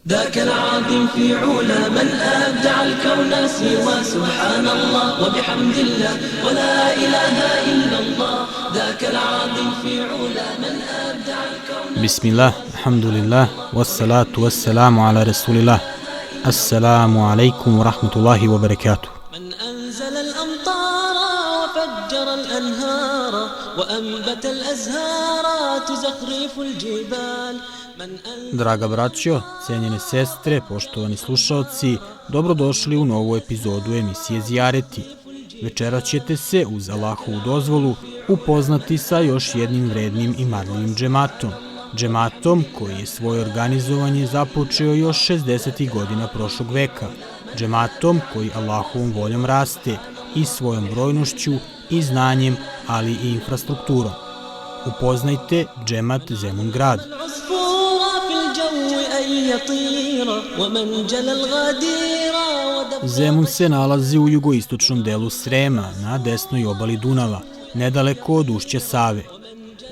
ذاك العظيم في علا من أبدع الكون سوى سبحان الله وبحمد الله ولا إله إلا الله ذاك العظيم في علا من أبدع الكون بسم الله الحمد لله والصلاة والسلام على رسول الله السلام عليكم ورحمة الله وبركاته. من أنزل الأمطار وفجر الأنهار وأنبت الأزهار تزخرف الجبال. Draga braćo, cijenjene sestre, poštovani slušaoci, dobrodošli u novu epizodu emisije Ziyareti. Večeras ćete se, uz Allahovu dozvolu, upoznati sa još jednim vrednim i marljivim džematom. Džematom koji je svoje organizovanje započeo još 60. godina prošlog veka. Džematom koji Allahovom voljom raste i svojom brojnošću i znanjem, ali i infrastrukturom. Upoznajte džemat Zemun Grad. Zemun se nalazi u jugoistočnom delu Srema, na desnoj obali Dunava, nedaleko od ušća Save.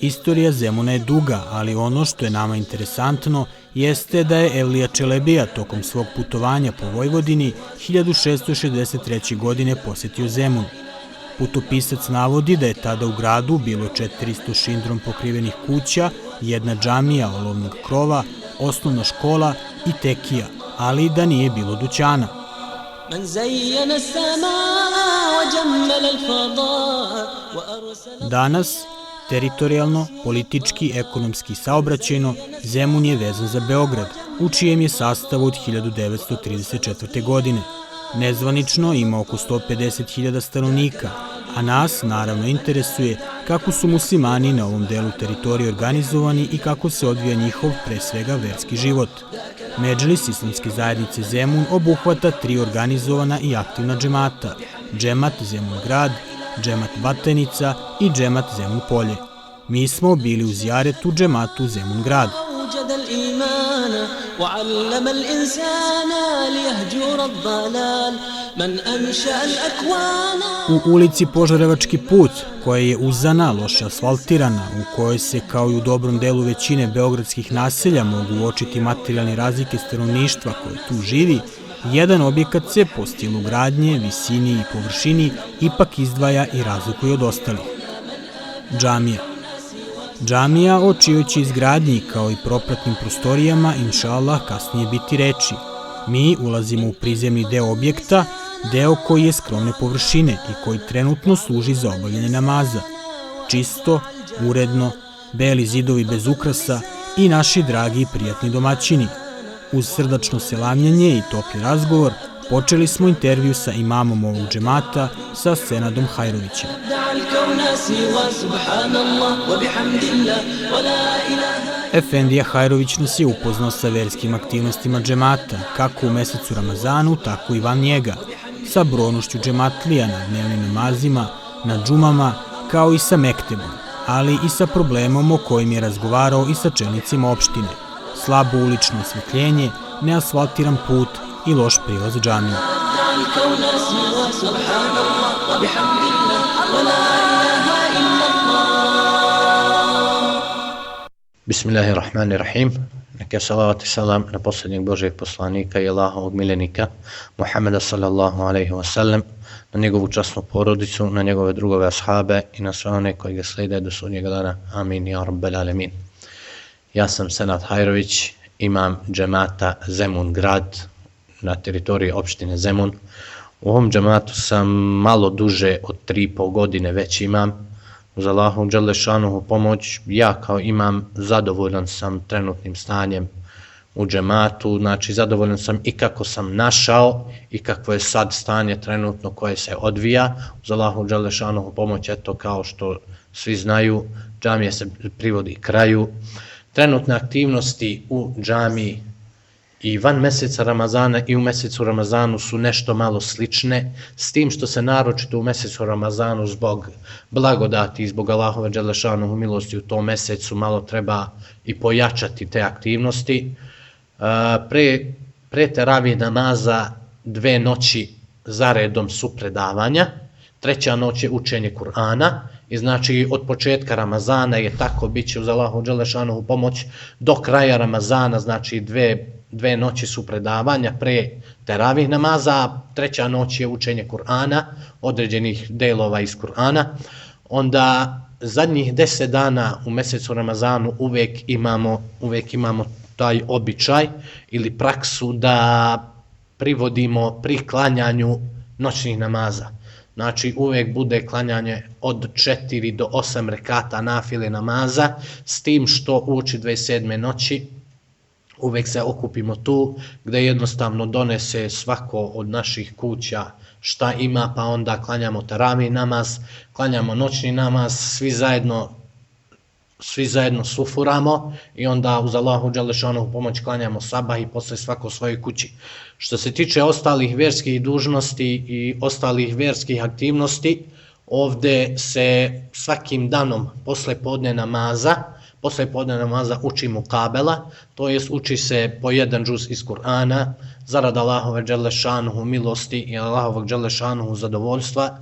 Istorija Zemuna je duga, ali ono što je nama interesantno jeste da je Evlija Čelebija tokom svog putovanja po Vojvodini 1663. godine posjetio Zemun. Putopisac navodi da je tada u gradu bilo 400 šindrom pokrivenih kuća, jedna džamija olovnog krova, osnovna škola i tekija, ali da nije bilo dućana. Danas, teritorijalno, politički, ekonomski i saobraćajno, Zemun je vezan za Beograd, u čijem je sastavu od 1934. godine. Nezvanično ima oko 150.000 stanovnika, a nas naravno interesuje kako su muslimani na ovom delu teritorije organizovani i kako se odvija njihov, pre svega, verski život. Medžlis Islamske zajednice Zemun obuhvata 3 organizovana i aktivna džemata: džemat Zemun Grad, džemat Batajnica i džemat Zemun Polje. Mi smo bili u zijaretu džematu Zemun Grad. U ulici Požarevački put, koja je uzana, loše asfaltirana, u kojoj se, kao i u dobrom delu većine beogradskih naselja, mogu uočiti materijalne razlike stanovništva koje tu živi, jedan objekat se po stilu gradnje, visini i površini ipak izdvaja i razlikuje od ostalih. Džamija. Džamija, o čijoj će izgradnji kao i propratnim prostorijama, inša Allah, kasnije biti reči. Mi ulazimo u prizemni deo objekta, deo koji je skromne površine i koji trenutno služi za obavljanje namaza. Čisto, uredno, beli zidovi bez ukrasa i naši dragi i prijatni domaćini. Uz srdačno selamljanje i topli razgovor, počeli smo intervju sa imamom ovog džemata, sa Senadom Hajrovićem. Efendija Hajrović nas je upoznao sa verskim aktivnostima džemata, kako u mesecu Ramazanu, tako i van njega, sa brojnošću džematlija na dnevnim namazima, na džumama, kao i sa mektebom, ali i sa problemom o kojim je razgovarao i sa čelnicima opštine: slabo ulično osvetljenje, neasfaltiran put i loš prilaz džamije. Bismillahirrahmanirrahim. Neka salavat i salam na posljednjeg Božijeg poslanika i Allahovog miljenika Muhammeda sallallahu alaihi wa sallam, na njegovu časnu porodicu, na njegove drugove ashabe i na sve one koji ga slijede do sudnjega dana. Amin ja rabbel alemin. Ja sam Senad Hajrović, imam džemata Zemun Grad na teritoriji opštine Zemun. U ovom džematu sam malo duže od 3,5 godine već imam. Uz Allahovu dželešanuhu pomoć, ja kao imam zadovoljan sam trenutnim stanjem u džematu, znači zadovoljan sam i kako sam našao i kakvo je sad stanje trenutno koje se odvija. Uz Allahovu dželešanuhu pomoć, eto, kao što svi znaju, džamija se privodi kraju. Trenutne aktivnosti u džamiji i van meseca Ramazana i u mesecu Ramazanu su nešto malo slične, s tim što se naročito u mesecu Ramazanu zbog blagodati i zbog Allahove dželešanuhu milosti u tom mesecu malo treba i pojačati te aktivnosti. Pre teravije namaza 2 noći zaredom su predavanja, 3. noć je učenje Kur'ana i znači od početka Ramazana je tako, bit će uz Allahovu dželešanuhu pomoć do kraja Ramazana, znači 2 2 noći su predavanja pre teravih namaza, a 3. noć je učenje Kur'ana, određenih delova iz Kur'ana. Onda zadnjih 10 dana u mjesecu Ramazanu uvijek imamo taj običaj ili praksu da privodimo pri klanjanju noćnih namaza. Znači uvijek bude klanjanje od 4 do 8 rekata nafile namaza, s tim što uoči 27. noći uvijek se okupimo tu gdje jednostavno donese svako od naših kuća šta ima, pa onda klanjamo teravih namaz, klanjamo noćni namaz, svi zajedno sufuramo i onda uz Allahu dželešanovu pomoć klanjamo sabah i posle svako svojoj kući. Što se tiče ostalih vjerskih dužnosti i ostalih vjerskih aktivnosti, ovdje se svakim danom posle podne namaza uči mukabela, to jest uči se po 1 džuz iz Kur'ana, zarad Allahove dželešanuhu milosti i Allahovog dželešanuhu zadovoljstva.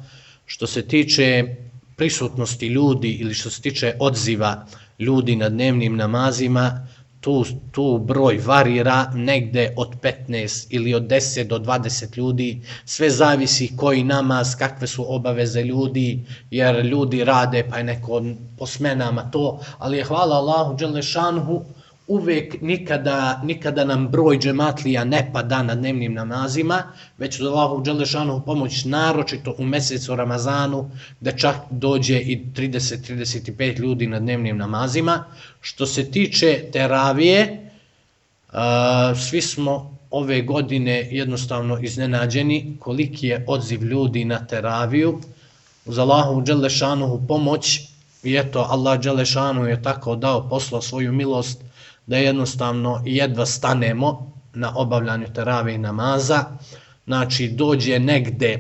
Što se tiče prisutnosti ljudi ili što se tiče odziva ljudi na dnevnim namazima, tu broj varira negde od 15 ili od 10 do 20 ljudi, sve zavisi koji namaz, kakve su obaveze ljudi, jer ljudi rade pa je neko po smenama to, ali je hvala Allahu dželešanuhu, uvijek nikada nam broj džematlija ne pada na dnevnim namazima, već uz Allahu dželešanuhu pomoć, naročito u mjesecu Ramazanu, da čak dođe i 30-35 ljudi na dnevnim namazima. Što se tiče teravije, svi smo ove godine jednostavno iznenađeni koliki je odziv ljudi na teraviju. Uz Allahu dželešanuhu pomoć, i eto Allah dželešanuhu je tako poslao svoju milost da jednostavno jedva stanemo na obavljanju teravih namaza. Znači dođe negde,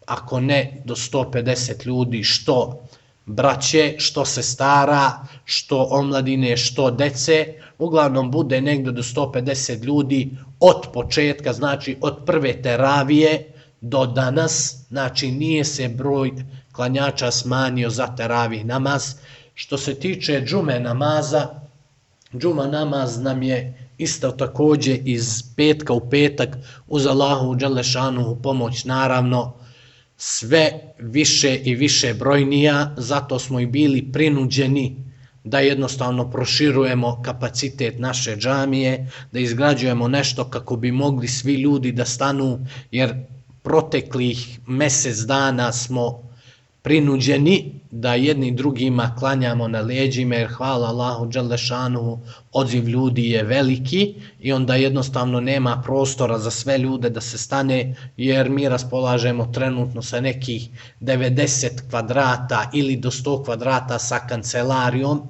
ako ne do 150 ljudi, što braće, što sestara, što omladine, što dece, uglavnom bude negde do 150 ljudi od početka, znači od prve teravije do danas, znači nije se broj klanjača smanjio za teravih namaz. Što se tiče džume namaza, džuma namaz nam je isto također iz petka u petak uz Allahu dželešanuhu pomoć, naravno sve više i više brojnija, zato smo i bili prinuđeni da jednostavno proširujemo kapacitet naše džamije, da izgrađujemo nešto kako bi mogli svi ljudi da stanu, jer proteklih mjesec dana smo prinuđeni da jedni drugima klanjamo na leđima, jer hvala Allahu dželešanuhu, odziv ljudi je veliki i onda jednostavno nema prostora za sve ljude da se stane, jer mi raspolažemo trenutno sa nekih 90 kvadrata ili do 100 kvadrata sa kancelarijom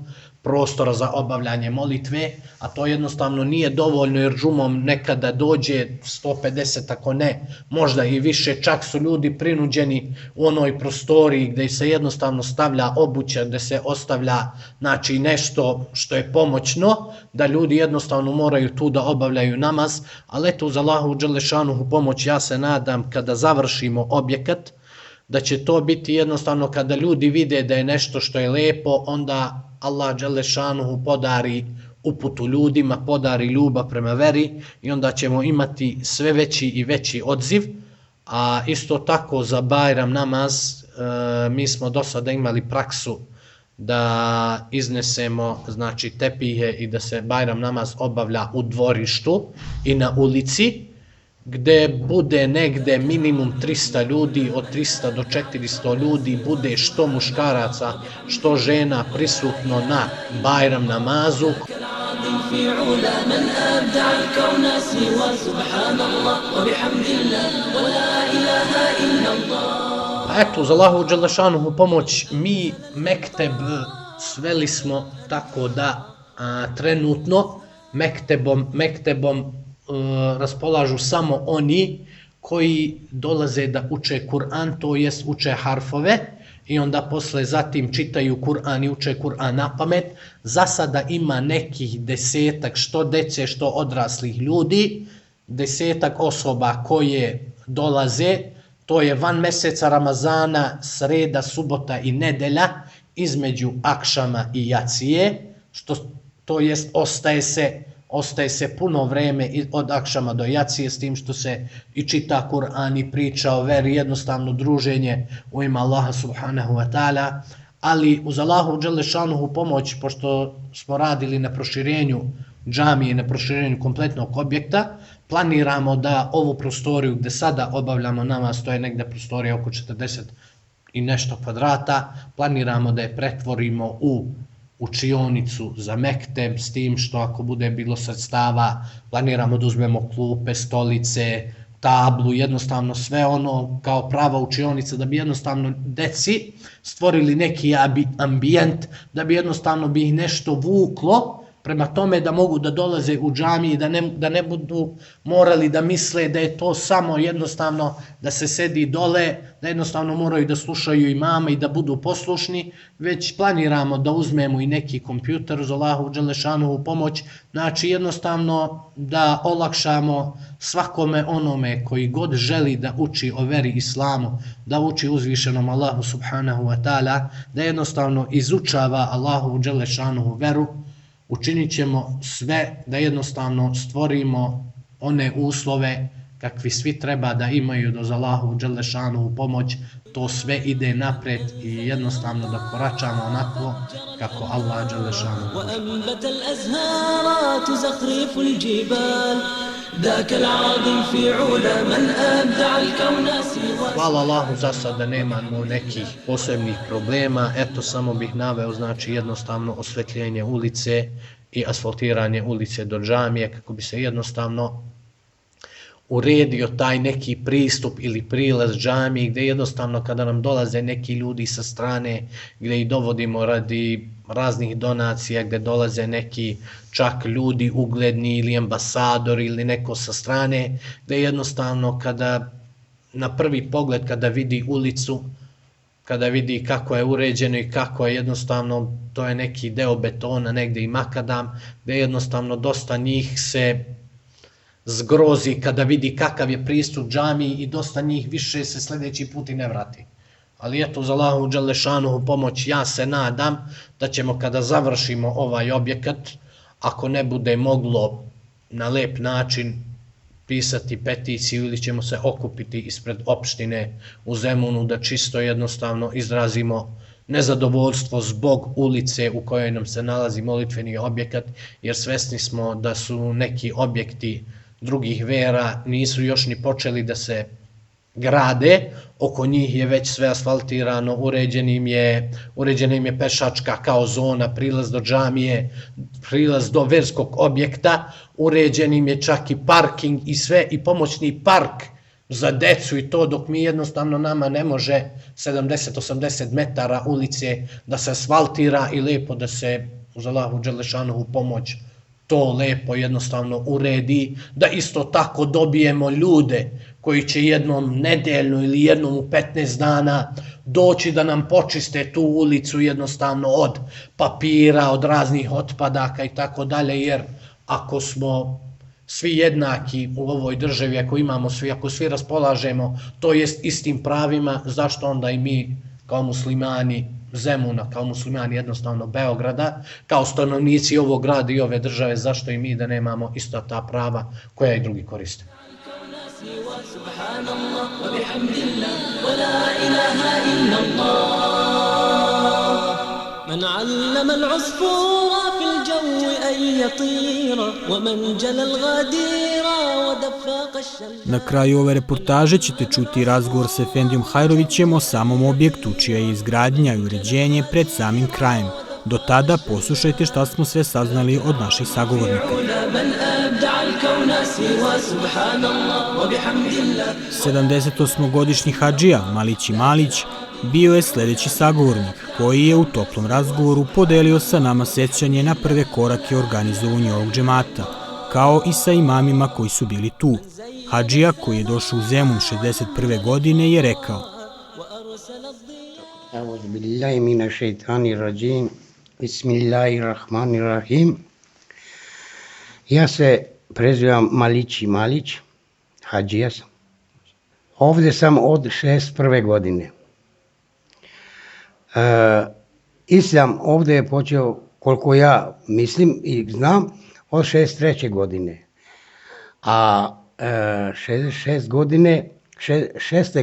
prostora za obavljanje molitve, a to jednostavno nije dovoljno, jer džumom nekada dođe 150, ako ne, možda i više, čak su ljudi prinuđeni u onoj prostoriji gdje se jednostavno stavlja obuća, gdje se ostavlja znači nešto što je pomoćno, da ljudi jednostavno moraju tu da obavljaju namaz, ali eto uz Allahu dželešanuhu pomoć, ja se nadam kada završimo objekat, da će to biti jednostavno kada ljudi vide da je nešto što je lepo, onda Allah dželešanuhu podari uputu ljudima, podari ljubav prema veri i onda ćemo imati sve veći i veći odziv. A isto tako za Bajram namaz, mi smo do sada imali praksu da iznesemo znači tepihe i da se Bajram namaz obavlja u dvorištu i na ulici, gdje bude negde minimum 300 ljudi, od 300 do 400 ljudi bude što muškaraca, što žena prisutno na Bajram namazu. A eto, uz Allahu dželešanuhu pomoć, mi mekteb sveli smo tako da trenutno mektebom raspolažu samo oni koji dolaze da uče Kur'an, to jest uče harfove i onda posle zatim čitaju Kur'an i uče Kur'an na pamet. Za sada ima nekih 10 što dece, što odraslih ljudi, 10 osoba koje dolaze, to je van mjeseca Ramazana, sreda, subota i nedelja, između akšama i jacije, što to jest ostaje se puno vreme od akšama do jacije, s tim što se i čita Kur'an i priča o veri, jednostavno druženje u ime Allaha subhanahu wa ta'ala, ali uz Allahu dželešanuhu pomoć, pošto smo radili na proširenju džamije, na proširenju kompletnog objekta, planiramo da ovu prostoriju gdje sada obavljamo namaz, to je negdje prostorija oko 40 i nešto kvadrata, planiramo da je pretvorimo u učionicu za mekteb, s tim što ako bude bilo sredstava, planiramo da uzmemo klupe, stolice, tablu, jednostavno sve ono kao prava učionica, da bi jednostavno deci stvorili neki ambijent, da bi jednostavno bi ih nešto vuklo prema tome da mogu da dolaze u džamiji, da ne budu morali da misle da je to samo jednostavno da se sedi dole, da jednostavno moraju da slušaju imama i da budu poslušni, već planiramo da uzmemo i neki kompjuter uz Allahu dželešanovu pomoć, znači jednostavno da olakšamo svakome onome koji god želi da uči o veri islamu, da uči uzvišenom Allahu subhanahu wa ta'ala, da jednostavno izučava Allahu dželešanovu veru. Učinit ćemo sve da jednostavno stvorimo one uslove kakvi svi treba da imaju do Allahu dželešanu pomoć, to sve ide napred i jednostavno da koračamo onako kako Allah dželešanu. Hvala Allahu za sad da nemamo nekih posebnih problema, eto samo bih naveo znači jednostavno osvetljenje ulice i asfaltiranje ulice do džamije kako bi se jednostavno uredio taj neki pristup ili prilaz džamiji gdje jednostavno kada nam dolaze neki ljudi sa strane gdje ih dovodimo radi raznih donacija, gdje dolaze neki čak ljudi ugledni ili ambasadori ili neko sa strane, gdje jednostavno kada na prvi pogled kada vidi ulicu, kada vidi kako je uređeno i kako je jednostavno, to je neki deo betona negdje i makadam, gdje jednostavno dosta njih se zgrozi kada vidi kakav je pristup džamiji i dosta njih više se sljedeći put i ne vrati. Ali eto, za Allahu dželešanuhu pomoć, ja se nadam da ćemo kada završimo ovaj objekat, ako ne bude moglo na lep način pisati peticiju ili ćemo se okupiti ispred opštine u Zemunu da čisto jednostavno izrazimo nezadovoljstvo zbog ulice u kojoj nam se nalazi molitveni objekat, jer svesni smo da su neki objekti drugih vera nisu još ni počeli da se grade, oko njih je već sve asfaltirano, uređena im je pešačka kao zona, prilaz do džamije, prilaz do verskog objekta, uređen im je čak i parking i sve, i pomoćni park za decu i to, dok mi jednostavno nama ne može 70-80 metara ulice da se asfaltira i lepo da se uz Allahu dželešanovu pomoć to lepo jednostavno uredi, da isto tako dobijemo ljude koji će jednom nedeljno ili jednom u 15 dana doći da nam počiste tu ulicu jednostavno od papira, od raznih otpadaka i tako dalje, jer ako smo svi jednaki u ovoj državi, ako svi raspolažemo, to jest istim pravima, zašto onda i mi kao muslimani Zemuna, kao muslimani jednostavno Beograda, kao stanovnici ovog grada i ove države, zašto i mi da nemamo ista ta prava koja i drugi koriste. من علم العصفور في الجو أن يطير ومن جلى الغدير ودفق الشمس. Na kraju ove reportaže ćete čuti razgovor sa Efendijom Hajrovićem o samom objektu, čija je izgradnja i uređenje pred samim krajem. Do tada poslušajte šta smo sve saznali od naših sagovornika. 78-godišnji hadžija Malići Malić bio je sljedeći sagovornik, koji je u toplom razgovoru podelio sa nama sećanje na prve korake organizovanja ovog džemata, kao i sa imamima koji su bili tu. Hadžija, koji je došao u Zemun 61. godine, je rekao: Auzu billahi mineşşeytanirracim. Bismillahirrahmanirrahim. Ja se prezivam Malići Malić, hadžija sam. Ovdje sam od 61. godine. Islam ovdje je počeo, koliko ja mislim i znam, od 63. godine. A 6.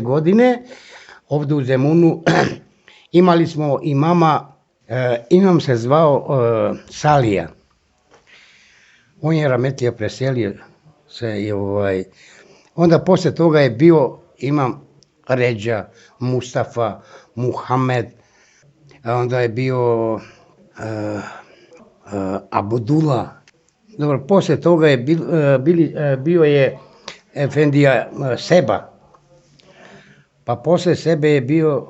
godine ovdje u Zemunu imali smo imama, imam se zvao Salija. On je rahmetlija preselio se i onda poslije toga je bio imam Ređa, Mustafa, Muhammed, onda je bio Abdullah. Dobro, poslije toga je bio je Efendija Seba, pa poslije Sebe je bio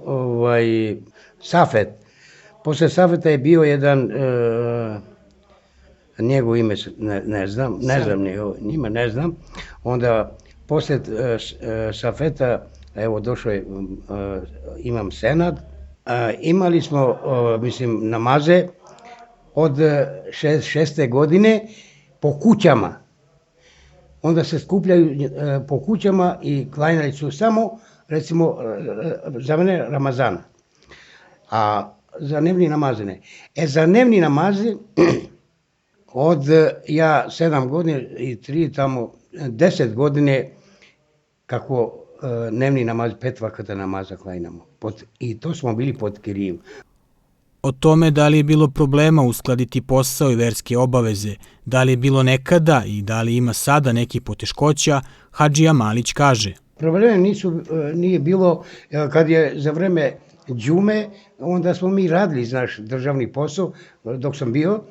Safet. Poslije Safeta je bio jedan, njegov ime ne znam, njima ne znam. Onda poslije Safeta, evo došao je imam Senad. Imali smo, namaze od 6. godine po kućama. Onda se skupljaju po kućama i klanjali su samo, recimo, za mene Ramazana. A za dnevni namaze ne. Za dnevni namaze od ja 7 godina i 3 tamo 10 godine kako dnevni namaz 5 vakata namaza klanjamo. I to smo bili pod kirijem. O tome da li je bilo problema uskladiti posao i verske obaveze, da li je bilo nekada i da li ima sada neki poteškoća, Hadžija Malić kaže. Problema nije bilo kad je za vreme džume, onda smo mi radili naš državni posao dok sam bio,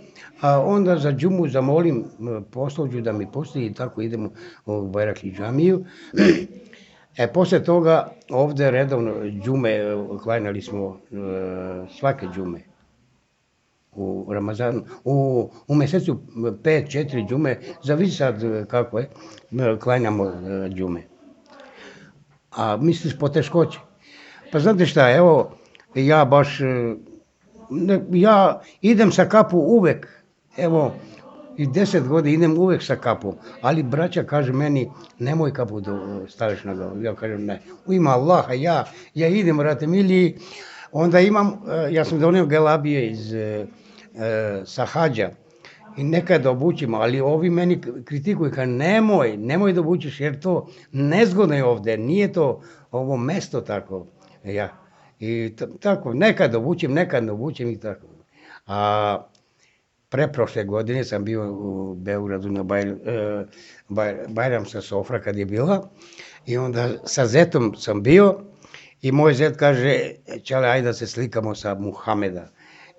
a onda za džumu zamolim poslođu da mi postoji i tako idemo u Bajrakli džamiju. Poslije toga ovdje redovno džume klanjali smo svake džume u Ramazanu. U mjesecu 5-4 džume, zavisi sad kako je, klanjamo džume. A misliš poteškoće? Pa znate šta, evo, ja idem sa kapu uvek, evo, i 10 godina idem uvek sa kapom, ali braća kaže meni, nemoj kapu da staviš na glavu. Ja kažem ne, u ime Allaha, ja idem, brate mili, onda ja sam donio gelabije sa hađa i nekad obučimo, ali ovi meni kritikuju, kaže nemoj da obučiš jer to nezgodno je ovdje, nije to ovo mesto tako. I tako, nekad obučim, nekad ne obučim i tako. A preprošle godine sam bio u Beogradu na Bajramska sofra kad je bila i onda sa zetom sam bio i moj zet kaže, čale, ajde da se slikamo sa Muhameda.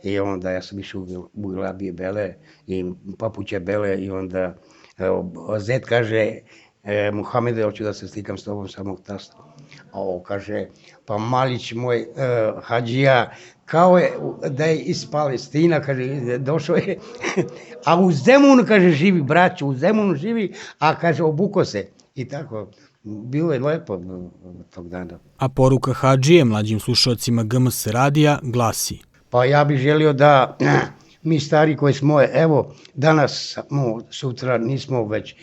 I onda ja sam išao u glabije bele i papuće bele i onda zet kaže, Muhamede, hoću da se slikam s tobom samog tasta. A ovo kaže, pa Malić moj Hadžija, kao je da je iz Palestina, kaže, došao je, a u Zemunu, kaže, živi, braću, u Zemunu živi, a kaže, obuko se. I tako, bilo je lepo tog dana. A poruka Hadžije mlađim slušalcima GMS radija glasi. Pa ja bih želio da mi stari koji smo, evo, danas, sutra nismo već,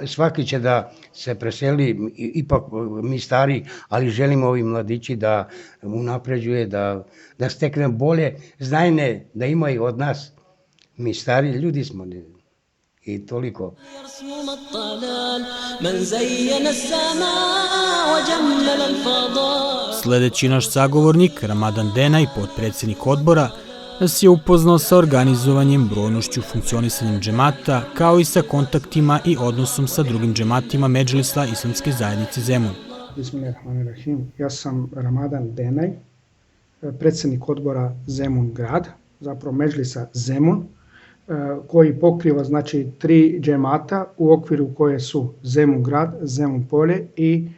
svaki će da se preseli, ipak mi stari, ali želimo ovi mladići da unapređuje, da stekne bolje znanje, da imaju od nas. Mi stari ljudi smo i toliko. Sljedeći naš sagovornik, Ramadan Denaj, potpredsjednik odbora, nas je upoznao sa organizovanjem, brojnošću, funkcionisanjem džemata, kao i sa kontaktima i odnosom sa drugim džematima Medžlisa Islamske zajednice Zemun. Bismillahirrahmanirrahim. Ja sam Ramadan Denaj, predsjednik odbora Zemun grad, zapravo Medžlisa Zemun, koji pokriva znači 3 džemata u okviru koje su Zemun grad, Zemun polje i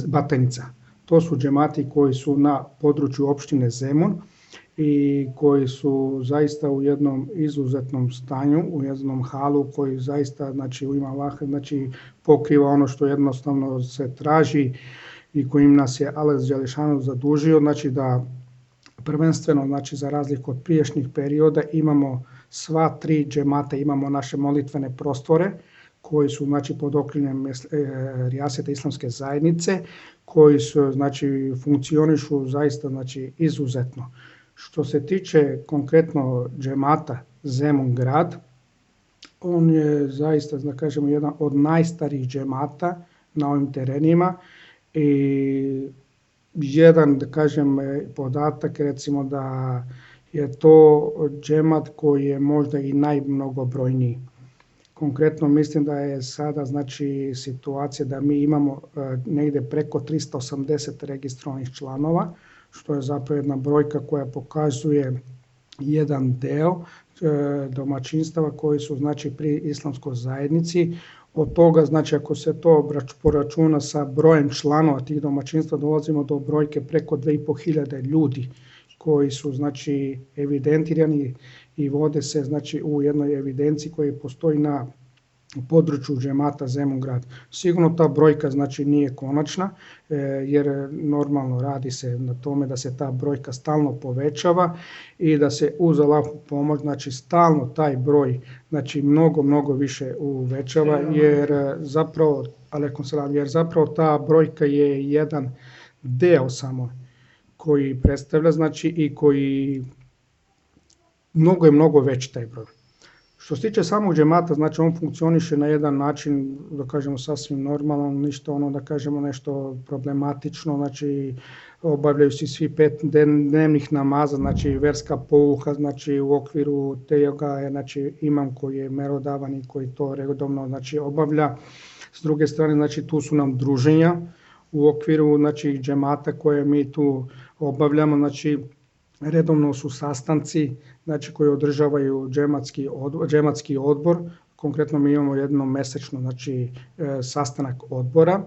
Batajnica. To su džemati koji su na području opštine Zemun i koji su zaista u jednom izuzetnom stanju, u jednom halu koji zaista, znači u ime Allaha, znači pokriva ono što jednostavno se traži i kojim nas je Allah Đelešanu zadužio, znači da prvenstveno, znači za razliku od prijašnjih perioda, imamo sva 3 džemata, imamo naše molitvene prostore koji su znači pod okriljem Rijaseta Islamske zajednice, koji su znači funkcionišu zaista znači izuzetno. Što se tiče konkretno džemata Zemun grad, On je zaista, da kažemo, jedan od najstarijih džemata na ovim terenima i jedan, da kažem, podatak recimo da je to džemat koji je možda i najmnogobrojniji. Konkretno mislim da je sada znači situacija da mi imamo negdje preko 380 registrovanih članova, što je zapravo jedna brojka koja pokazuje jedan deo domaćinstava koji su znači pri islamskoj zajednici. Od toga, znači ako se to poračuna sa brojem članova tih domaćinstva, dolazimo do brojke preko 2500 ljudi koji su znači evidentirani i vode se znači u jednoj evidenciji koja postoji na području džemata Zemun Grad. Sigurno ta brojka znači nije konačna jer normalno radi se na tome da se ta brojka stalno povećava i da se uz Allahovu pomoć znači stalno taj broj znači mnogo više uvećava jer zapravo ta brojka je jedan deo samo koji predstavlja znači i koji mnogo veći taj broj. Što se tiče samog džemata, znači on funkcioniše na jedan način, da kažemo sasvim normalno, ništa ono da kažemo nešto problematično, znači obavljaju se svi 5 dnevnih namaza, znači verska pouka, znači u okviru toga je znači imam koji je merodavan i koji to redovno znači obavlja. S druge strane, znači tu su nam druženja u okviru znači džemata koje mi tu obavljamo, znači redovno su sastanci znači koji održavaju džematski odbor. Konkretno mi imamo jednom mesečno znači sastanak odbora.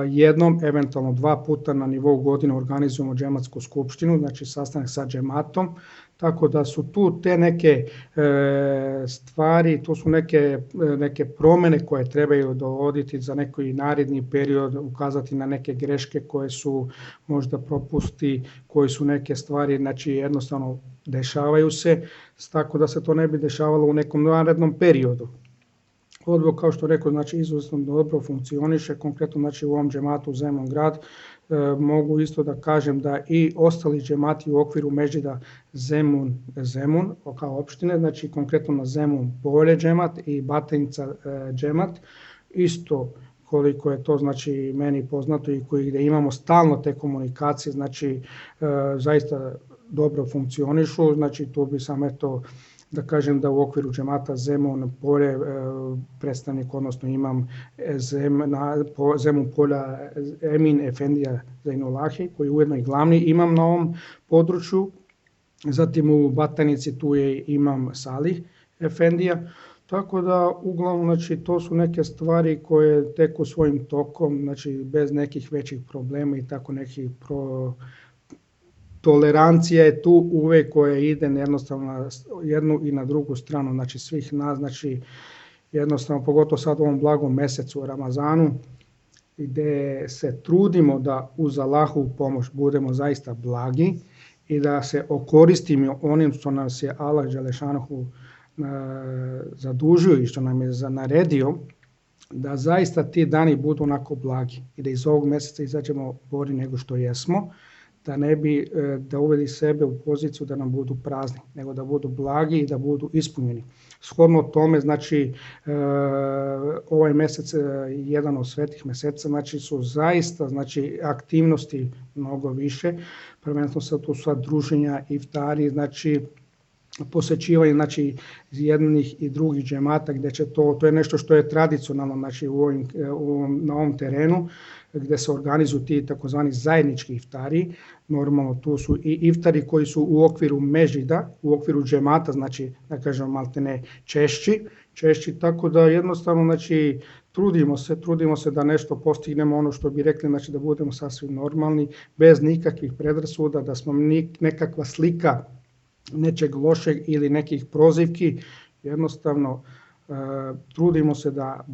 Jednom, eventualno 2 puta na nivou godine organizujemo džematsku skupštinu, znači sastanak sa džematom. Tako da su tu te neke stvari, tu su neke promjene koje trebaju dovoditi za neki naredni period, ukazati na neke greške koje su možda propusti, koje su neke stvari, znači jednostavno dešavaju se, tako da se to ne bi dešavalo u nekom narednom periodu. Odbor, kao što rekao, znači izuzetno dobro funkcioniše, konkretno znači u ovom džematu Zemun Grad. Mogu isto da kažem da i ostali džemati u okviru Mežida Zemun kao opštine, znači konkretno na Zemun Polje džemat i Batajnica džemat, isto koliko je to znači meni poznato i gdje imamo stalno te komunikacije, znači zaista dobro funkcionišu, znači tu bi sam da kažem da u okviru džemata Zemun Polje predstavnik, odnosno imam Zemun Polja Emin Efendija Zainulahi, koji je ujedno i glavni imam na ovom području. Zatim u Batajnici tu je imam Salih Efendija. Tako da uglavnom znači, to su neke stvari koje teku svojim tokom, znači bez nekih većih problema i tako nekih tolerancija je tu uvek koja ide jednostavno na jednu i na drugu stranu, znači svih nas, znači jednostavno pogotovo sad u ovom blagom mesecu Ramazanu gdje se trudimo da uz Allahovu pomoć budemo zaista blagi i da se okoristimo onim što nas je Allah Đelešanuhu zadužio i što nam je naredio, da zaista ti dani budu onako blagi i da iz ovog mjeseca izađemo bolji nego što jesmo, da ne bi da uvedi sebe u poziciju da nam budu prazni, nego da budu blagi i da budu ispunjeni. Shodno tome, znači, ovaj mjesec, jedan od svetih mjeseca, znači su zaista znači, aktivnosti mnogo više, prvenstveno sad tu su druženja, iftari, znači posjećivanje znači, jednih i drugih džemata, gdje će to je nešto što je tradicionalno znači, na ovom terenu, gdje se organizuju ti takozvani zajednički iftari. Normalno tu su i iftari koji su u okviru Mežida, u okviru džemata, znači da kažemo maltene češći, tako da jednostavno znači trudimo se da nešto postignemo, ono što bi rekli, znači da budemo sasvim normalni, bez nikakvih predrasuda, da smo nekakva slika nečeg lošeg ili nekih prozivki, jednostavno trudimo se da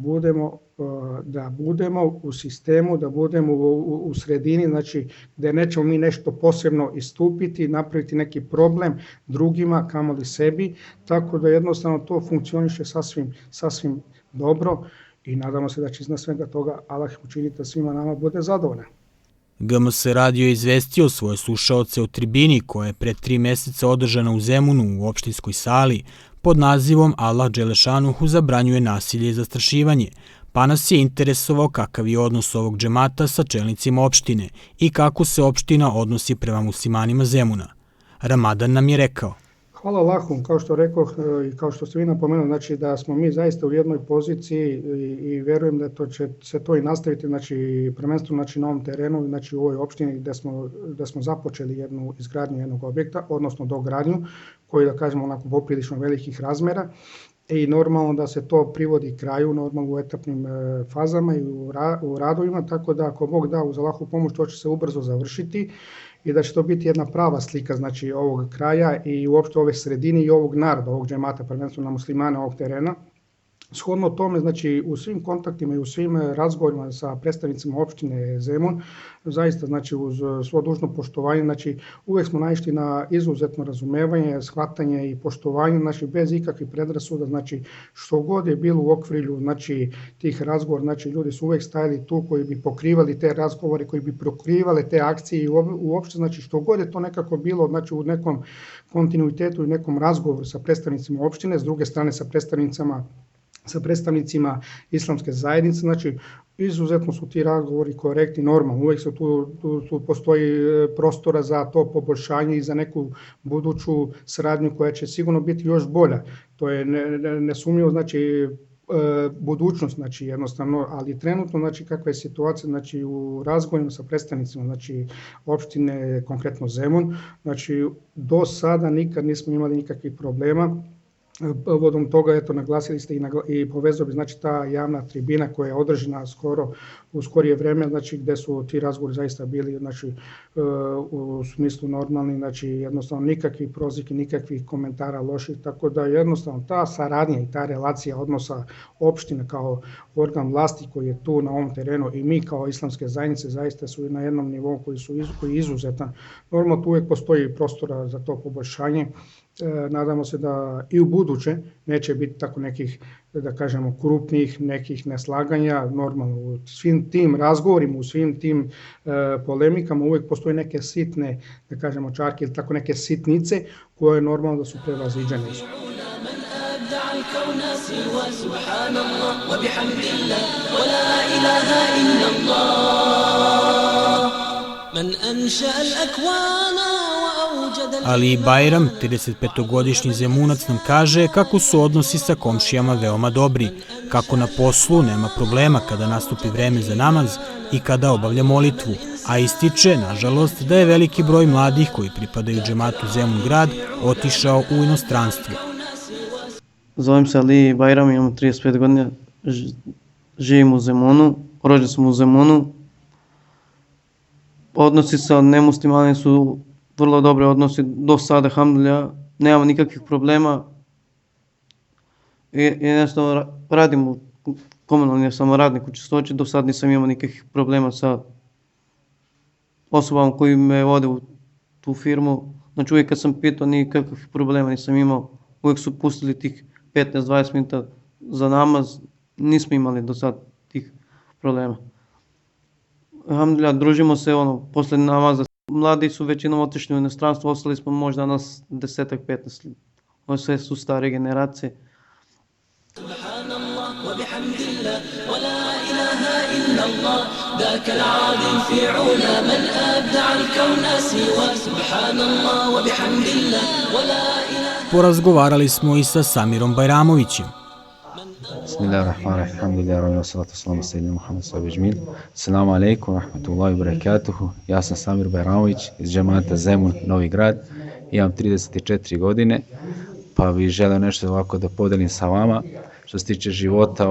budemo u sistemu, da budemo u sredini, znači gdje nećemo mi nešto posebno istupiti, napraviti neki problem drugima, kamoli sebi, tako da jednostavno to funkcioniše sasvim dobro i nadamo se da će iznad svega toga Allah učiniti da svima nama bude zadovoljan. GMS radio je izvestio svoje slušaoce o tribini koja je pre 3 mjeseca održana u Zemunu u opštinskoj sali, pod nazivom Allah Đelešanuhu zabranjuje nasilje i zastrašivanje, pa nas je interesovao kakav je odnos ovog džemata sa čelnicima opštine i kako se opština odnosi prema muslimanima Zemuna. Ramadan nam je rekao: Hvala Allahu, kao što rekoh i kao što ste vi napomenuli, znači da smo mi zaista u jednoj poziciji i verujem da će se to i nastaviti, znači prvenstveno znači, na ovom terenu, znači u ovoj opštini gde smo započeli jednu izgradnju jednog objekta, odnosno dogradnju, koji da kažemo onako poprilično velikih razmera. I normalno da se to privodi kraju, normalno u etapnim fazama i u radovima, tako da ako Bog da uz Allahovu pomoć to će se ubrzo završiti i da će to biti jedna prava slika znači ovog kraja i uopšte ove sredine i ovog naroda, ovog džemata, prvenstveno muslimana ovog terena. Shodno tome, znači u svim kontaktima i u svim razgovorima sa predstavnicima opštine Zemun, zaista znači uz svo dužno poštovanje, znači uvek smo naišli na izuzetno razumevanje, shvatanje i poštovanje, znači bez ikakvih predrasuda, znači što god je bilo u okrilju znači tih razgovora, znači ljudi su uvek stajali tu koji bi pokrivali te razgovore, koji bi pokrivale te akcije i uopšte znači što god je to nekako bilo, znači u nekom kontinuitetu i nekom razgovoru sa predstavnicima opštine, s druge strane sa predstavnicima islamske zajednice, znači izuzetno su ti razgovori korektni, normalno, uvijek se tu postoji prostora za to poboljšanje i za neku buduću saradnju koja će sigurno biti još bolja. To je nesumnjivo, znači budućnost, znači jednostavno, ali trenutno, znači kakva je situacija, znači u razgovorima sa predstavnicima, znači opštine, konkretno Zemun, znači do sada nikad nismo imali nikakvih problema. Povodom toga, eto, naglasili ste i povezao bi, znači, ta javna tribina koja je održana u skorije vreme, znači, gde su ti razgovori zaista bili, znači, u smislu normalni, znači, jednostavno nikakvih prozivki, nikakvih komentara loših, tako da jednostavno ta saradnja i ta relacija odnosa opštine kao organ vlasti koji je tu na ovom terenu i mi kao islamske zajednice zaista su na jednom nivou koji je izuzetan. Normalno tu uvijek postoji prostora za to poboljšanje. Nadamo se da i u buduće neće biti tako nekih, da kažemo, krupnih nekih neslaganja. Normalno u svim tim razgovorima, u svim tim polemikama uvijek postoje neke sitne, da kažemo, čarke ili tako neke sitnice koje je normalno da su prevaziđene. Ali i Bajram, 35-godišnji Zemunac, nam kaže kako su odnosi sa komšijama veoma dobri, kako na poslu nema problema kada nastupi vreme za namaz i kada obavlja molitvu, a ističe, nažalost, da je veliki broj mladih koji pripadaju džematu Zemun grad otišao u inostranstvo. Zovem se Ali Bajram, imam 35 godina, živim u Zemunu, rođen sam u Zemunu. Odnosi sa nemuslimani su vrlo dobre odnosi, do sada, alhamdulillah, nemamo nikakvih problema. Jednostavno radim u komunalni, sam radnik u čistoći, do sada nisam imao nikakvih problema sa osobama koji me vode u tu firmu. Znači uvijek kad sam pitao nikakvih problema nisam imao, uvijek su pustili tih 15-20 minuta za namaz, nismo imali do sada tih problema. Alhamdulillah, družimo se posle namaza. Mladi su većinom otišli u inostranstvo, ostali smo možda nas 10-15. Ovo sve su stare generacije. Porazgovarali smo i sa Samirom Bajramovićem. Bismillahirrahmanirrahim, alhamdulillah, wa salatu wassalamu sayyidina Muhammad sallallahu alejhi ve sellem. Assalamu alejkum wa rahmatullahi wa barakatuhu. Ja sam Samir Bajramović iz džemata Zemun Novi Grad. Imam 34 godine, pa bih želeo nešto ovako da podelim sa vama. Što se tiče života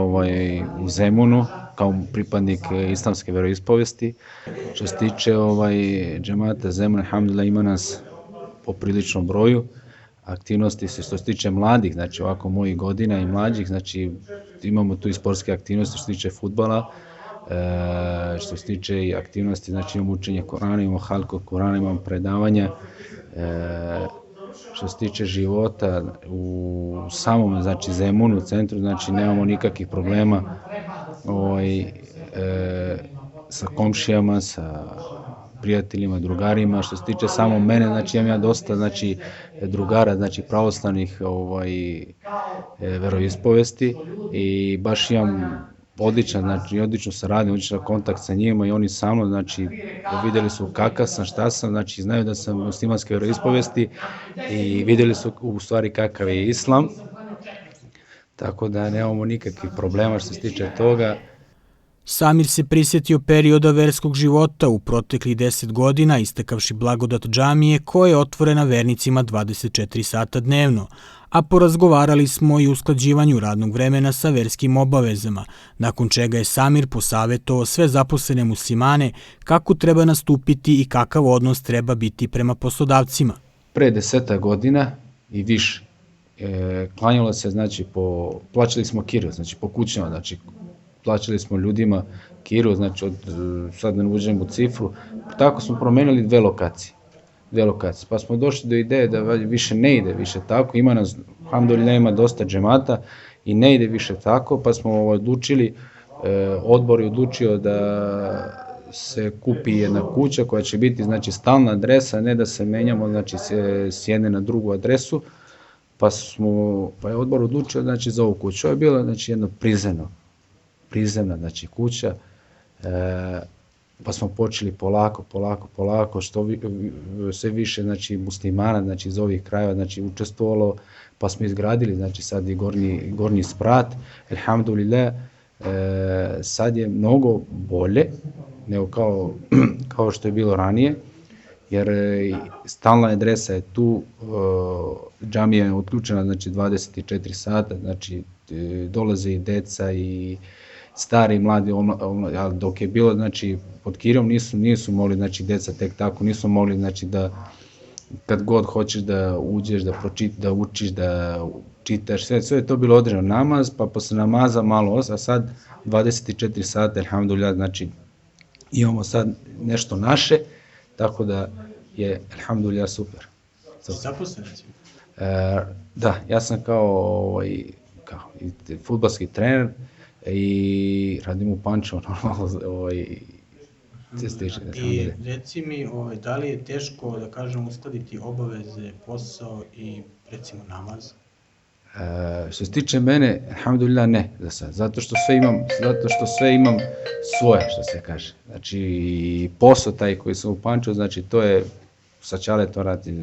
u Zemunu, kao pripadnik islamske veroispovesti. Što se tiče džemata Zemun, alhamdulillah, ima nas po priličnom broju. Aktivnosti se što se tiče mladih, znači ovako mojih godina i mlađih, znači imamo tu i sportske aktivnosti što se tiče fudbala, što se tiče i aktivnosti, znači imamo učenje Korana, imamo halku Korana, imamo predavanja, što se tiče života u samom, znači Zemunu, centru, znači nemamo nikakvih problema sa komšijama, sa prijateljima, drugarima. Što se tiče samo mene, znači imam ja dosta znači drugara, znači pravoslavnih veroispovesti i baš imam odličnu saradnju, odličan kontakt sa njima i oni sa mnom, znači vidjeli su kakav sam, šta sam, znači znaju da sam muslimanske veroispovesti i vidjeli su u stvari kakav je islam, tako da nemamo nikakvih problema što se tiče toga. Samir se prisjetio perioda verskog života u proteklih 10 godina, istakavši blagodat džamije koja je otvorena vernicima 24 sata dnevno, a porazgovarali smo i o usklađivanju radnog vremena sa verskim obavezama, nakon čega je Samir posavetovao sve zaposlene muslimane kako treba nastupiti i kakav odnos treba biti prema poslodavcima. Pre 10 godina i više klanjalo se, znači plaćali smo kiru, znači po kućama, znači plaćali smo ljudima kiru, znači sad ne uđem u cifru, tako smo promenili dve lokacije, pa smo došli do ideje da više ne ide više tako, ima nas, alhamdulillah, ima dosta džemata i ne ide više tako, pa smo odlučili, odbor je odlučio da se kupi jedna kuća koja će biti znači stalna adresa, ne da se menjamo znači s jedne na drugu adresu, pa je odbor odlučio znači za ovu kuću. Ovo je bilo znači jedno prizemna znači kuća, pa smo počeli polako, što sve više znači muslimana znači iz ovih krajeva znači učestvovalo, pa smo izgradili znači sad i gornji sprat, alhamdulillah, sad je mnogo bolje nego kao što je bilo ranije, jer stalna adresa je tu, džamija je otključena znači 24 sata, znači dolaze i deca i stari i mladi, ali dok je bilo znači pod kirom nisu mogli znači deca tek tako, nisu mogli znači da kad god hoćeš da uđeš, da učiš, da čitaš, sve je to bilo određeno, namaz, pa posle namaza malo, a sad 24 sata, alhamdulillah, znači imamo sad nešto naše, tako da je, alhamdulillah, super. Zaposlen si? Da, ja sam kao fudbalski trener i radim u Pančevu, normalno, I reci mi, da li je teško, da kažem, uskladiti obaveze, posao i, recimo, namaz? Što se tiče mene, alhamdulillah, ne, za sad, zato što sve imam svoje, što se kaže. Znači, posao taj koji sam u Pančevu, znači, to je, sa Čale to radi,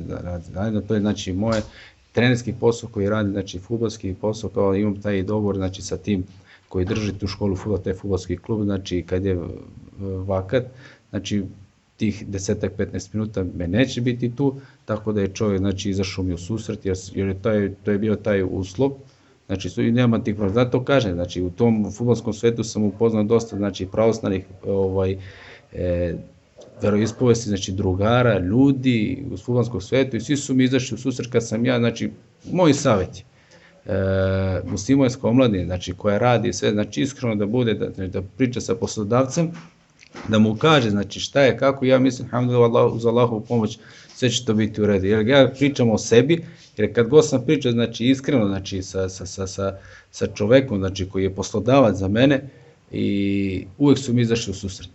to je, znači, moje trenerski posao koji radi, znači, fudbalski posao, kao imam taj dogovor, znači, sa tim koji drži tu školu fudbala, taj fudbalski klub, znači, kad je vakat, znači, tih 10-15 minuta me neće biti tu, tako da je čovjek znači izašao mi u susret, jer to je bio taj uslov, znači i nema tih problema, zato kažem, znači u tom fudbalskom svetu sam upoznao dosta znači pravoslavnih veroispovesti, znači drugara, ljudi u fudbalskom svetu i svi su mi izašli u susret kad sam ja, znači moji savjeti, muslimanska omladina, znači koja radi sve, znači iskreno da bude, da priča sa poslodavcem, da mu kaže znači šta je, kako, ja mislim, alhamdulillah, uz Allahovu pomoć sve će to biti u redu. Jer ja pričam o sebi, jer kad god sam pričao znači iskreno znači sa čovekom znači koji je poslodavac za mene i uvijek su mi izašli u susret.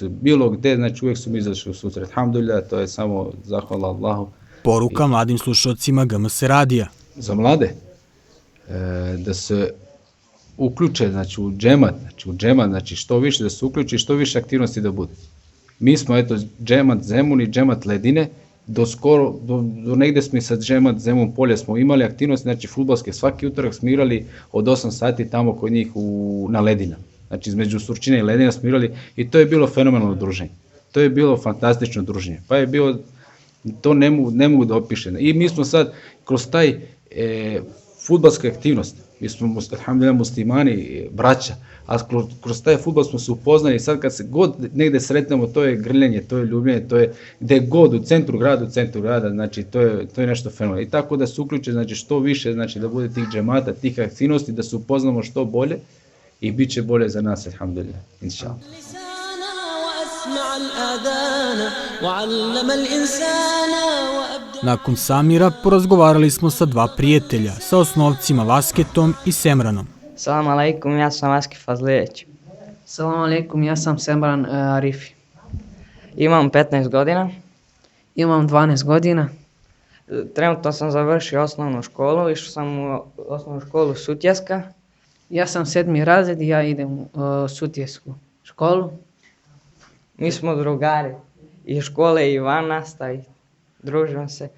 Bilo gde, znači uvijek su mi izašli u susret. Alhamdulillah, to je samo zahvala Allahu. Poruka mladim slušalcima GMS radija. Za mlade, da se uključe znači u džemat, znači što više da se uključi, što više aktivnosti da bude. Mi smo eto džemat Zemun i džemat Ledine, do negde smo i sa džemat Zemun polja smo imali aktivnosti, znači fudbalske, svaki utorak smo igrali od 8 sati tamo kod njih na Ledina. Znači između Surčina i Ledina smo igrali i to je bilo fenomenalno druženje. To je bilo fantastično druženje. Pa je bilo, to ne mogu da opišem. I mi smo sad kroz taj fudbalska aktivnost, mi smo, alhamdulillah, muslimani, braća, a kroz taj fudbal smo se upoznali i sad kad se god negde sretnemo, to je grljenje, to je ljubljenje, to je gde god, u centru grada, znači to je nešto fenomenalno. I tako da se uključe, znači što više, znači da bude tih džemata, tih aktivnosti, da se upoznamo što bolje i bit će bolje za nas, alhamdulillah, inša. Nakon Samira porazgovarali smo sa dva prijatelja, sa osnovcima Vasketom i Semranom. Salam alaikum, ja sam Vaske Fazlijević. Salam alaikum, ja sam Semran Arifi. Imam 15 godina. Imam 12 godina. Trenutno sam završio osnovnu školu, išao sam u osnovnu školu Sutjeska. Ja sam 7. razred i ja idem u Sutjesku školu. Mi smo drugari iz škole i van nastavi, družimo se.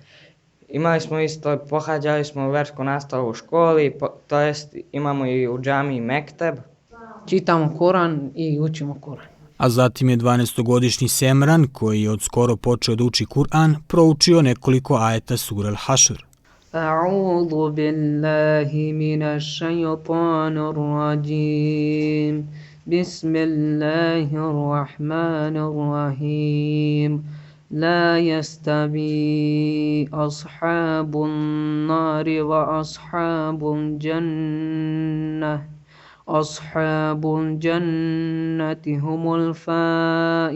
Imali smo isto, pohađali smo versku nastavu u školi, to jest imamo i u džamiji mekteb. Čitamo Koran i učimo Koran. A zatim je 12-godišnji Semran, koji je od skoro počeo da uči Kur'an, proučio nekoliko ajeta sure Al-Hašr. A'udhu billahi minash shaytanir rajim. Bismillahirrahmanirrahim. La yastabi ashabun nari wa ashabun jannah. أصحاب الجنة هم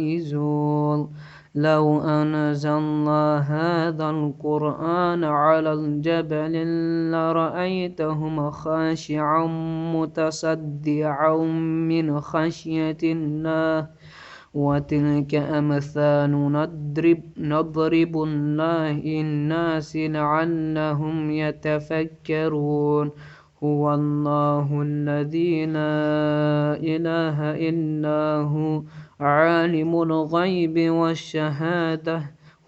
الفائزون لو أنزلنا هذا القرآن على الجبل لرأيتهم خاشعا متصدعا من خشية الله وتلك أمثال نضرب الناس لعلهم يتفكرون هو الله الذي لا إله إلا هو عالم الغيب والشهادة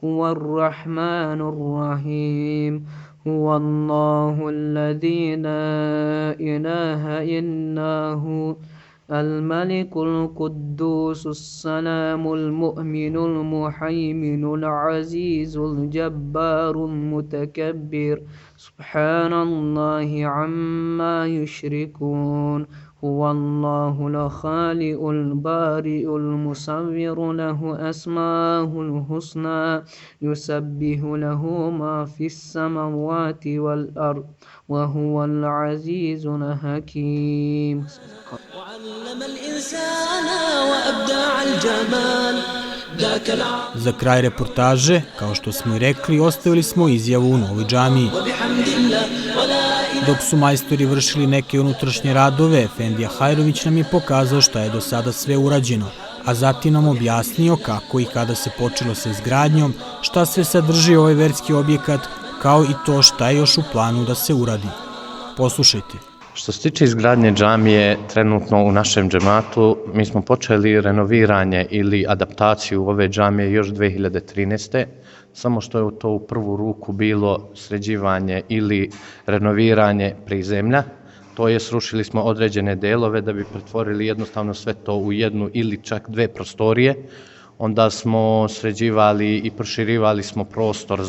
هو الرحمن الرحيم هو الله الذي لا إله إلا هو الملك القدوس السلام المؤمن المهيمن العزيز الجبار المتكبر سبحان الله عما يشركون هو الله الخالق البارئ المصور له أسماء الحسنى يسبح له ما في السماوات والأرض وهو العزيز الحكيم. وعلم الإنسان وأبدع الجمال. Za kraj reportaže, kao što smo i rekli, ostavili smo izjavu u novoj džamiji. Dok su majstori vršili neke unutrašnje radove, Efendija Hajrović nam je pokazao šta je do sada sve urađeno, a zatim nam objasnio kako i kada se počelo sa izgradnjom, šta sve sadrži ovaj verski objekat, kao i to šta je još u planu da se uradi. Poslušajte. Što se tiče izgradnje džamije, trenutno u našem džematu, mi smo počeli renoviranje ili adaptaciju ove džamije još 2013. Samo što je to u prvu ruku bilo sređivanje ili renoviranje prizemlja. To je, srušili smo određene delove da bi pretvorili jednostavno sve to u jednu ili čak dve prostorije. Onda smo sređivali i proširivali smo prostor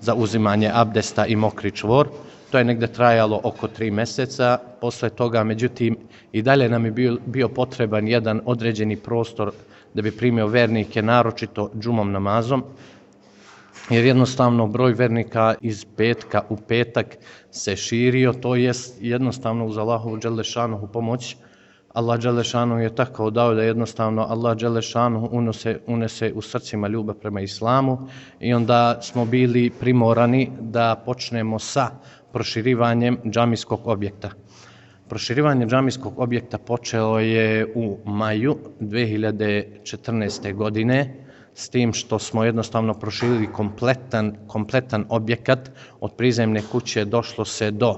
za uzimanje abdesta i mokri čvor. To je negde trajalo oko 3 meseca, posle toga, međutim, i dalje nam je bio potreban jedan određeni prostor da bi primio vernike, naročito džumom namazom, jer jednostavno broj vernika iz petka u petak se širio, to jest jednostavno uz Allahovu dželešanuhu pomoć. Allah dželešanuhu je tako dao da jednostavno Allah dželešanuhu unese u srcima ljubav prema islamu i onda smo bili primorani da počnemo sa proširivanjem džamijskog objekta. Proširivanje džamijskog objekta počelo je u maju 2014. godine, s tim što smo jednostavno proširili kompletan objekat. Od prizemne kuće došlo se do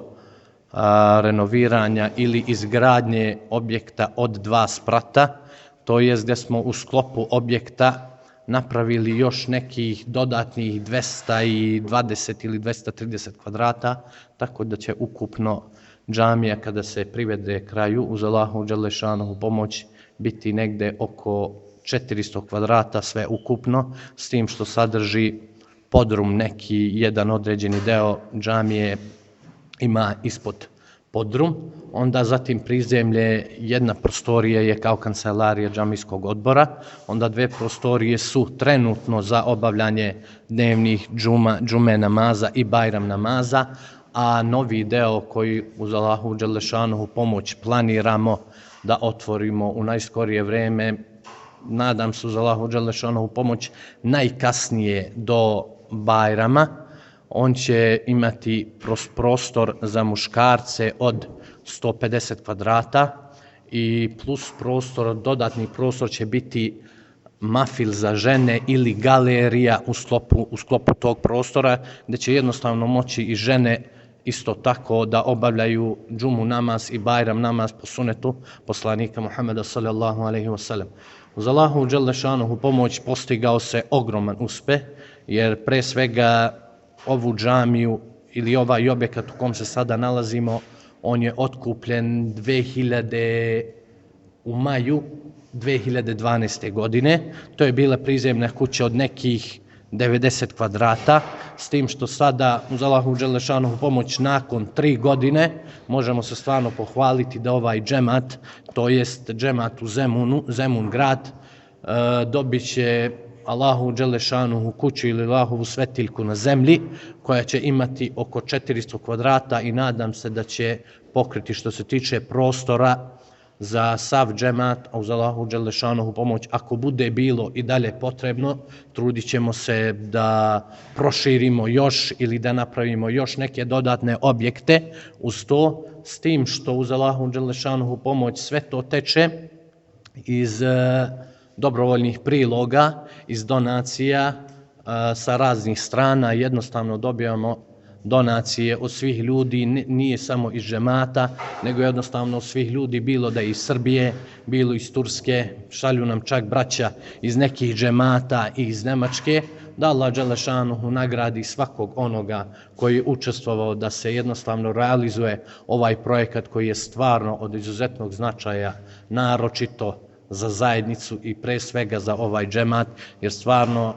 renoviranja ili izgradnje objekta od 2 sprata, to je gdje smo u sklopu objekta napravili još nekih dodatnih 220 ili 230 kvadrata, tako da će ukupno džamija kada se privede kraju uz Allahovu dželešanovu pomoć biti negde oko 400 kvadrata sve ukupno, s tim što sadrži podrum, neki jedan određeni deo džamije ima ispod podrum, onda zatim prizemlje, jedna prostorija je kao kancelarija džamijskog odbora, onda 2 prostorije su trenutno za obavljanje dnevnih džume namaza i bajram namaza, a novi deo koji uz Allahovu dželešanovu pomoć planiramo da otvorimo u najskorije vreme, nadam se uz Allahovu dželešanovu pomoć najkasnije do bajrama. On će imati prostor za muškarce od 150 kvadrata i plus prostor, dodatni prostor će biti mafil za žene ili galerija u sklopu tog prostora, gdje će jednostavno moći i žene isto tako da obavljaju džumu namaz i bajram namaz po sunetu poslanika Muhammeda sallallahu alaihi wa sallam. Uz Allahu dželle šanuhu pomoć postigao se ogroman uspeh, jer pre svega ovu džamiju ili ovaj objekat u kom se sada nalazimo, on je otkupljen u maju 2012. godine. To je bila prizemna kuća od nekih 90 kvadrata, s tim što sada, uz Allahu dželle šanuhu pomoć, nakon 3 godine možemo se stvarno pohvaliti da ovaj džemat, to jest džemat u Zemun grad, dobit će Allahu dželle šanuhu kuću ili Allahovu svetiljku na zemlji, koja će imati oko 400 kvadrata i nadam se da će pokriti što se tiče prostora za sav džemat, a uz Allahu dželle šanuhu pomoć, ako bude bilo i dalje potrebno, trudit ćemo se da proširimo još ili da napravimo još neke dodatne objekte uz to, s tim što uz Allahu dželle šanuhu pomoć sve to teče iz dobrovoljnih priloga, iz donacija sa raznih strana. Jednostavno dobijamo donacije od svih ljudi, nije samo iz džemata, nego jednostavno od svih ljudi, bilo da je iz Srbije, bilo iz Turske, šalju nam čak braća iz nekih džemata i iz Nemačke, da Allah dželle šanuhu nagradi svakog onoga koji je učestvovao da se jednostavno realizuje ovaj projekat koji je stvarno od izuzetnog značaja, naročito za zajednicu i pre svega za ovaj džemat, jer stvarno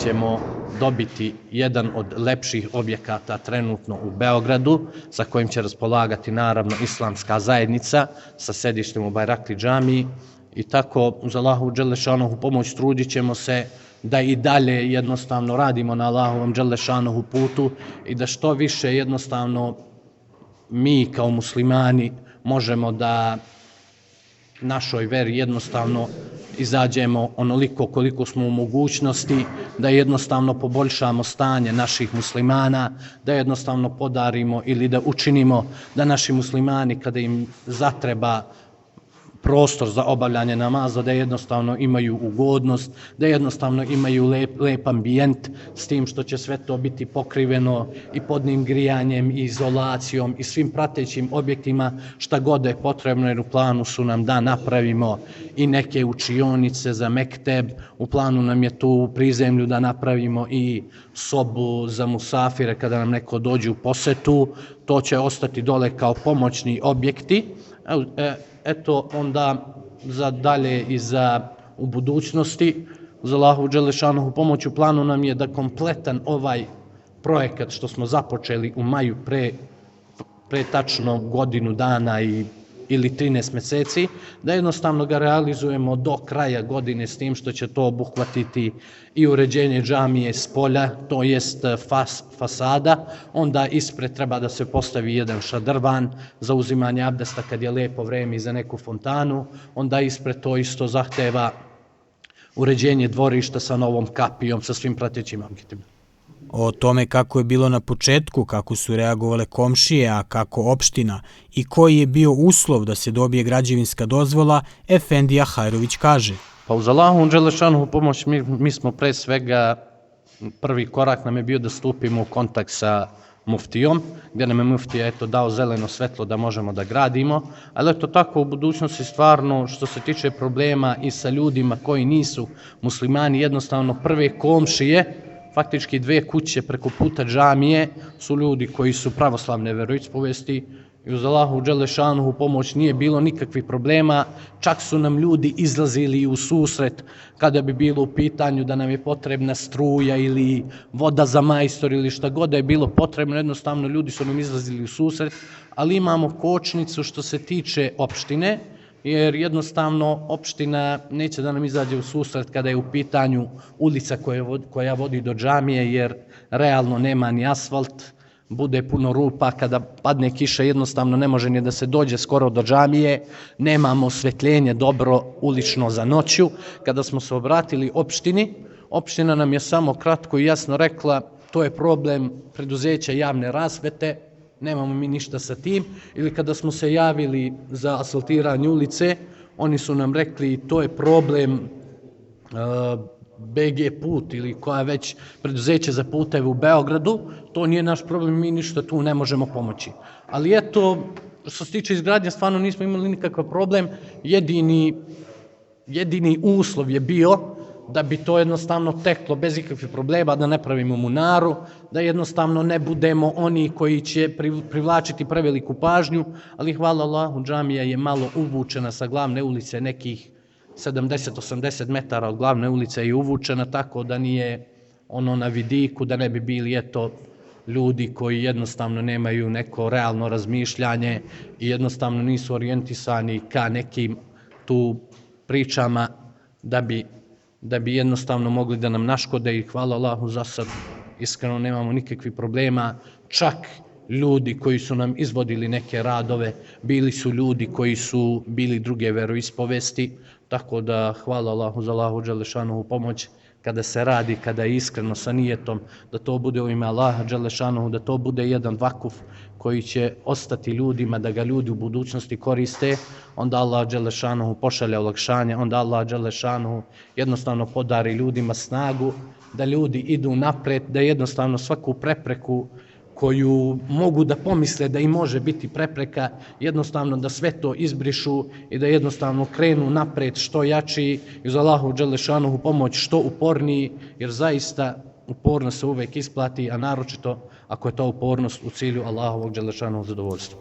ćemo dobiti jedan od lepših objekata trenutno u Beogradu, sa kojim će raspolagati naravno islamska zajednica sa sedištem u Bajrakli džamiji, i tako uz Allahu dželle šanuhu pomoć trudit ćemo se da i dalje jednostavno radimo na Allahovom dželle šanuhu putu i da što više jednostavno mi kao muslimani možemo da našoj veri jednostavno izađemo onoliko koliko smo u mogućnosti, da jednostavno poboljšamo stanje naših muslimana, da jednostavno podarimo ili da učinimo da naši muslimani, kada im zatreba prostor za obavljanje namaza, da jednostavno imaju ugodnost, da jednostavno imaju lep ambijent, s tim što će sve to biti pokriveno i podnim grijanjem i izolacijom i svim pratećim objektima, šta god je potrebno, jer u planu su nam da napravimo i neke učionice za mekteb, u planu nam je tu u prizemlju da napravimo i sobu za musafire kada nam neko dođe u posetu. To će ostati dole kao pomoćni objekti. Eto, onda za dalje i za u budućnosti, uz Allahu dželle šanuhu pomoć, u planu nam je da kompletan ovaj projekat što smo započeli u maju pre tačno godinu dana ili 13 meseci, da jednostavno ga realizujemo do kraja godine, s tim što će to obuhvatiti i uređenje džamije s polja, to jest fasada, onda ispred treba da se postavi jedan šadrvan za uzimanje abdesta kad je lijepo vreme i za neku fontanu, onda ispred to isto zahteva uređenje dvorišta sa novom kapijom, sa svim pratećim objektima. O tome kako je bilo na početku, kako su reagovale komšije, a kako opština i koji je bio uslov da se dobije građevinska dozvola, Efendija Hajrović kaže. Pa uz Allahu dželle šanuhu pomoć mi smo pre svega, prvi korak nam je bio da stupimo u kontakt sa muftijom, gdje nam je muftija dao zeleno svetlo da možemo da gradimo, ali eto tako u budućnosti stvarno što se tiče problema i sa ljudima koji nisu muslimani, jednostavno prve komšije, faktički 2 kuće preko puta džamije su ljudi koji su pravoslavne veroispovesti i uz Allahu dželle šanuhu pomoć nije bilo nikakvih problema, čak su nam ljudi izlazili u susret kada bi bilo u pitanju da nam je potrebna struja ili voda za majstor ili šta god da je bilo potrebno, jednostavno ljudi su nam izlazili u susret, ali imamo kočnicu što se tiče opštine, jer jednostavno opština neće da nam izađe u susret kada je u pitanju ulica koja vodi do džamije, jer realno nema ni asfalt, bude puno rupa, kada padne kiša jednostavno ne može ni da se dođe skoro do džamije, nemamo osvetljenje dobro ulično za noću. Kada smo se obratili opštini, opština nam je samo kratko i jasno rekla to je problem preduzeća javne rasvete, nemamo mi ništa sa tim. Ili kada smo se javili za asfaltiranje ulice, oni su nam rekli to je problem BG Put ili koja već preduzeće za puteve u Beogradu, to nije naš problem, mi ništa tu ne možemo pomoći. Ali eto, što se tiče izgradnje, stvarno nismo imali nikakav problem, jedini uslov je bio da bi to jednostavno teklo bez ikakvih problema, da ne pravimo munaru, da jednostavno ne budemo oni koji će privlačiti preveliku pažnju, ali hvala Allahu, džamija je malo uvučena sa glavne ulice, nekih 70-80 metara od glavne ulice je uvučena, tako da nije ono na vidiku, da ne bi bili eto ljudi koji jednostavno nemaju neko realno razmišljanje i jednostavno nisu orijentisani ka nekim tu pričama da bi jednostavno mogli da nam naškode i hvala Allahu za sad iskreno nemamo nikakvih problema. Čak ljudi koji su nam izvodili neke radove bili su ljudi koji su bili druge veroispovesti, tako da hvala Allahu za Allahu dželešanovu pomoć kada se radi, kada je iskreno sa nijetom, da to bude u ime Allaha dželešanovu, da to bude jedan vakuf koji će ostati ljudima, da ga ljudi u budućnosti koriste, onda Allah dželešanovu pošalje olakšanje, onda Allah dželešanovu jednostavno podari ljudima snagu, da ljudi idu napred, da jednostavno svaku prepreku koju mogu da pomisle da im može biti prepreka, jednostavno da sve to izbrišu i da jednostavno krenu napred što jači i uz Allahu dželešanovu pomoć što uporniji, jer zaista upornost se uvek isplati, a naročito ako je to upornost u cilju Allahovog dželešanovu zadovoljstva.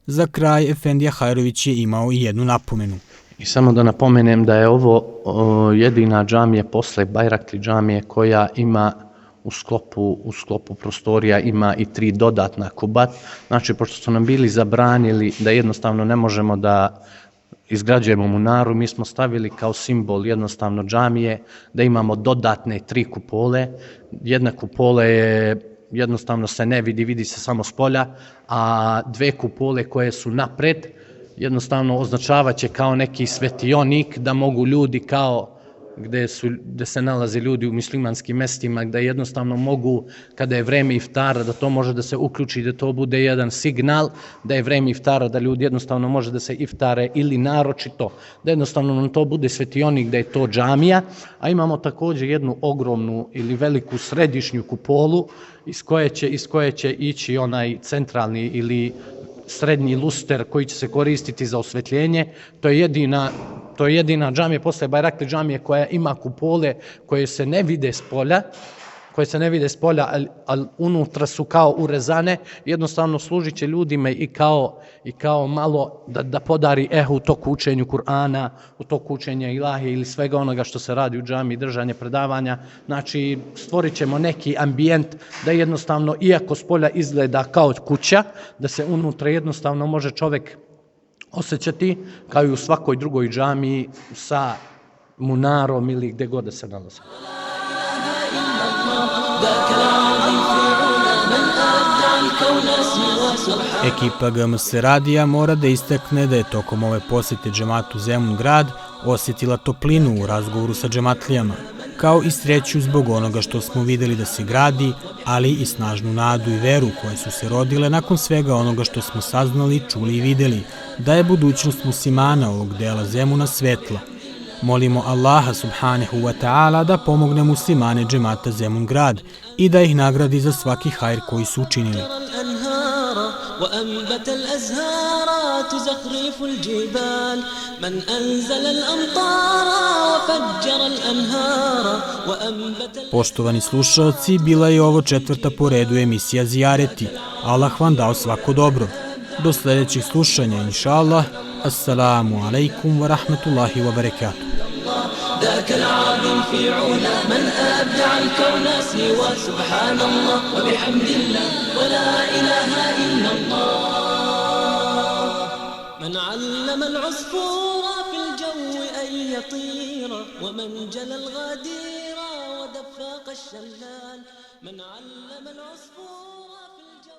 Za kraj, Efendija Hajrović je imao i jednu napomenu. I samo da napomenem da je ovo jedina džamija posle Bajrakli džamije koja ima u sklopu prostorija ima i 3 dodatna kubat. Znači, pošto su nam bili zabranili da jednostavno ne možemo da izgrađujemo munaru, mi smo stavili kao simbol jednostavno džamije da imamo dodatne 3 kupole. Jedna kupola je jednostavno se ne vidi se samo s polja, a 2 kupole koje su napred jednostavno označavaće kao neki svetionik da mogu ljudi kao gde se nalaze ljudi u muslimanskim mestima, gde jednostavno mogu, kada je vreme iftara, da to može da se uključi, da to bude jedan signal, da je vreme iftara, da ljudi jednostavno može da se iftare ili naročito, da jednostavno nam to bude svetionik, da je to džamija, a imamo također jednu ogromnu ili veliku središnju kupolu iz koje će ići onaj centralni ili srednji luster koji će se koristiti za osvetljenje. To je jedina džamija posle Bajrakli džamije koja ima kupole koje se ne vide s polja, ali unutra su kao urezane, jednostavno služit će ljudima i kao malo da podari u toku učenju Kur'ana, u toku učenja Ilahi ili svega onoga što se radi u džamiji, držanje predavanja. Znači, stvorit ćemo neki ambijent da jednostavno, iako s polja izgleda kao kuća, da se unutra jednostavno može čovjek osjećati kao i u svakoj drugoj džamiji sa munarom ili gdje god da se nalazi. Ekipa GMS radija mora da istakne da je tokom ove posjete džematu Zemun grad osjetila toplinu u razgovoru sa džematlijama, kao i sreću zbog onoga što smo vidjeli da se gradi, ali i snažnu nadu i veru koje su se rodile nakon svega onoga što smo saznali, čuli i vidjeli, da je budućnost muslimana ovog dela Zemuna svetla. Molimo Allaha subhanahu wa ta'ala da pomogne muslimane džemata Zemun grad i da ih nagradi za svaki hajr koji su učinili. وأنبت الأزهار تزخرف الجبال من أنزل الأمطار وفجر الأنهار Poštovani slušalci, bila je ovo 4. po redu emisija Zijareti. Allah vam dao svako dobro. Do sljedećih slušanja, inša Allah. Assalamu alaikum wa rahmatullahi wa barakatuh. ذاك العظيم في علا من أبدع الكون سوى سبحان الله وبحمد الله ولا إله إلا الله من علم العصفور في الجو أن يطير ومن جلى الغدير ودفاق الشلال من علم العصفور